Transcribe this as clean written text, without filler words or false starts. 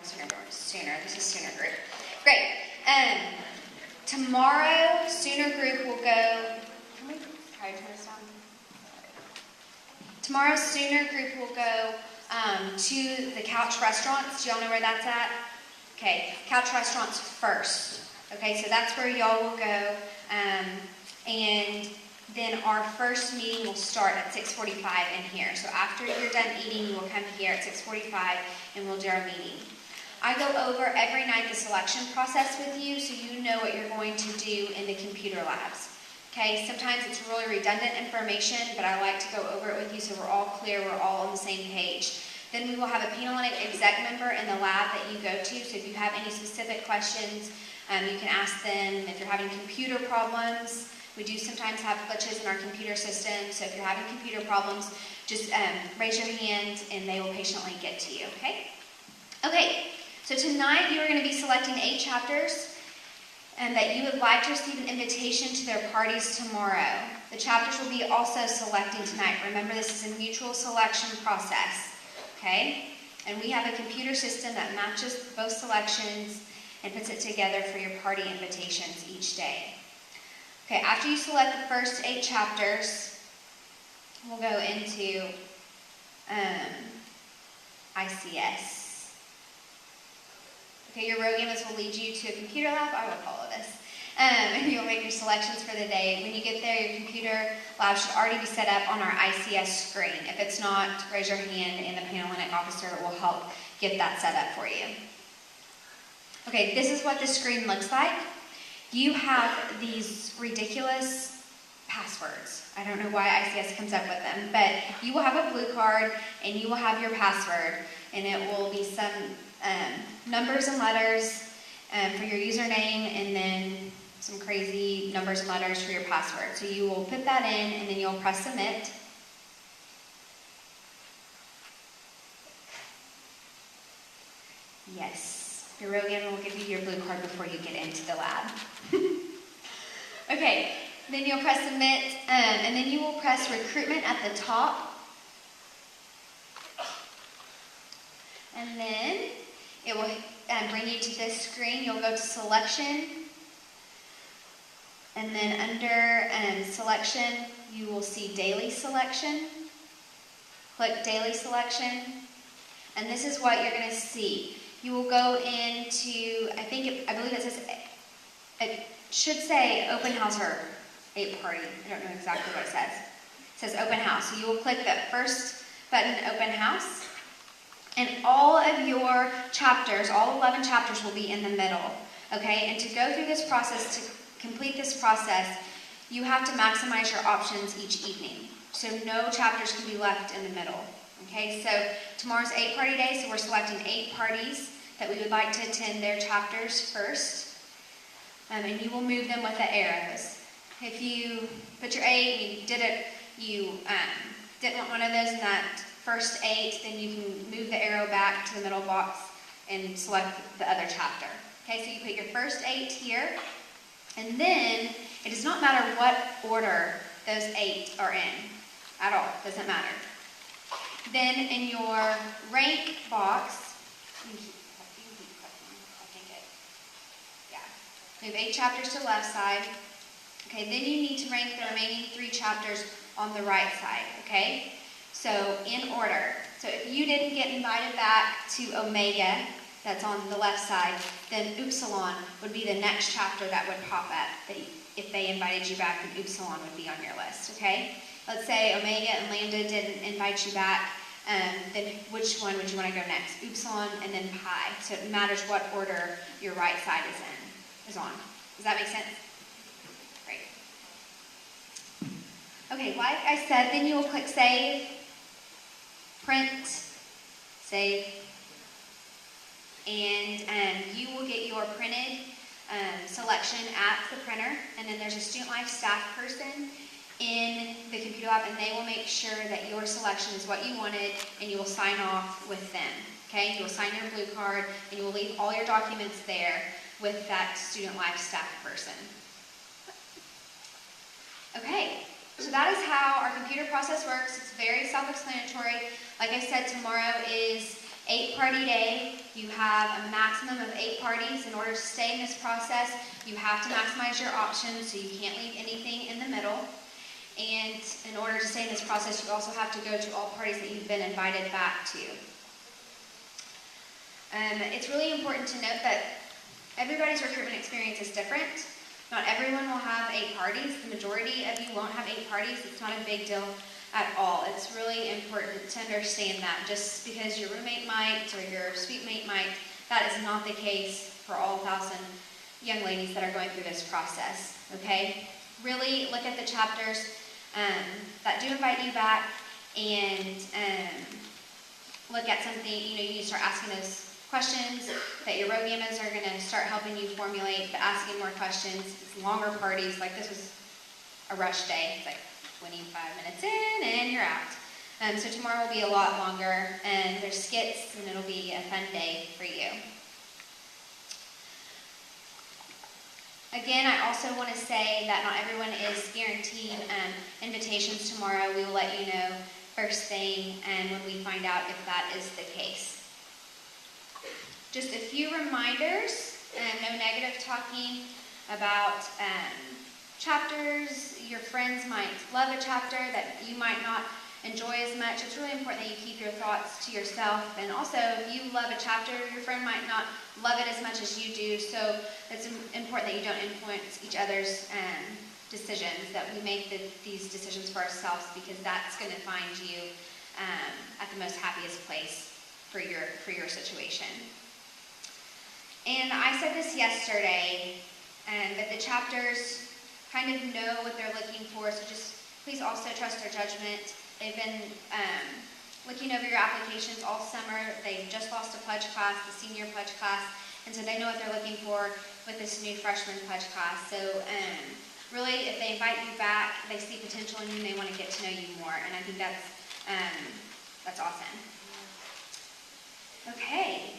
Sooner. This is Sooner Group. Great. Tomorrow, Sooner Group will go. Can we try to turn this down? Tomorrow, Sooner Group will go to the Couch Restaurants. Do y'all know where that's at? Okay, Couch Restaurants first. Okay, so that's where y'all will go. And then our first meeting will start at 6:45 in here. So after you're done eating, you will come here at 6:45 and we'll do our meeting. I go over every night the selection process with you so you know what you're going to do in the computer labs. Okay, sometimes it's really redundant information, but I like to go over it with you so we're all clear, we're all on the same page. Then we will have a Panhellenic exec member in the lab that you go to, so if you have any specific questions, you can ask them. If you're having computer problems, we do sometimes have glitches in our computer system, so if you're having computer problems, just raise your hand and they will patiently get to you, okay? Okay, so tonight you are going to be selecting 8 chapters and that you would like to receive an invitation to their parties tomorrow. The chapters will be also selecting tonight. Remember, this is a mutual selection process, okay? And we have a computer system that matches both selections and puts it together for your party invitations each day. Okay, after you select the first 8 chapters, we'll go into ICS. Okay, your row gamers will lead you to a computer lab. I will follow this. And you'll make your selections for the day. When you get there, your computer lab should already be set up on our ICS screen. If it's not, raise your hand and the Panhellenic officer will help get that set up for you. Okay, this is what the screen looks like. You have these ridiculous passwords. I don't know why ICS comes up with them, but you will have a blue card and you will have your password, and it will be some numbers and letters for your username, and then some crazy numbers and letters for your password. So you will put that in and then you'll press submit. Yes, your Rogan will give you your blue card before you get into the lab. Okay, then you'll press submit, and then you will press recruitment at the top. And then it will bring you to this screen. You'll go to selection, and then under selection, you will see daily selection. Click daily selection, and this is what you're going to see. You will go into, I believe it says, it should say open house or 8 party. I don't know exactly what it says. It says open house. So you will click the first button, open house. And all of your chapters, all 11 chapters will be in the middle, okay? And to go through this process, to complete this process, you have to maximize your options each evening. So no chapters can be left in the middle, okay? So tomorrow's 8 party day, so we're selecting 8 parties that we would like to attend their chapters first. And you will move them with the arrows. If you put your 8 and you didn't want one of those in that first 8, then you can move the arrow back to the middle box and select the other chapter. Okay, so you put your first 8 here, and then it does not matter what order those 8 are in at all. Doesn't matter. Then in your rank box, move 8 chapters to the left side. Okay, then you need to rank the remaining 3 chapters on the right side. Okay. So in order, so if you didn't get invited back to Omega, that's on the left side, then Upsilon would be the next chapter that would pop up. If they invited you back, then Upsilon would be on your list, okay? Let's say Omega and Lambda didn't invite you back, then which one would you want to go next? Upsilon and then Pi. So it matters what order your right side is on. Does that make sense? Great. Okay, like I said, then you will click save. Print, save, and you will get your printed selection at the printer, and then there's a student life staff person in the computer lab, and they will make sure that your selection is what you wanted, and you will sign off with them, okay? You will sign your blue card, and you will leave all your documents there with that student life staff person. Okay. So that is how our computer process works. It's very self-explanatory. Like I said, tomorrow is 8-party day, you have a maximum of 8 parties. In order to stay in this process, you have to maximize your options, so you can't leave anything in the middle. And in order to stay in this process, you also have to go to all parties that you've been invited back to. It's really important to note that everybody's recruitment experience is different. Not everyone will have 8 parties. The majority of you won't have 8 parties. It's not a big deal at all. It's really important to understand that. Just because your roommate might or your suite mate might, that is not the case for all 1,000 young ladies that are going through this process, okay? Really look at the chapters that do invite you back, and look at something, you need to start asking those questions that your road gammas are going to start helping you formulate, but asking more questions. It's longer parties, like this was a rush day. It's like 25 minutes in and you're out. So tomorrow will be a lot longer, and there's skits, and it'll be a fun day for you. Again, I also want to say that not everyone is guaranteed invitations tomorrow. We will let you know first thing and when we find out if that is the case. Just a few reminders, no negative talking about chapters. Your friends might love a chapter that you might not enjoy as much. It's really important that you keep your thoughts to yourself. And also, if you love a chapter, your friend might not love it as much as you do. So it's important that you don't influence each other's decisions, that we make these decisions for ourselves, because that's going to find you at the most happiest place for your situation. And I said this yesterday, but the chapters kind of know what they're looking for, so just please also trust their judgment. They've been looking over your applications all summer. They've just lost a pledge class, the senior pledge class, and so they know what they're looking for with this new freshman pledge class. So really, if they invite you back, they see potential in you, and they want to get to know you more, and I think that's awesome. Okay.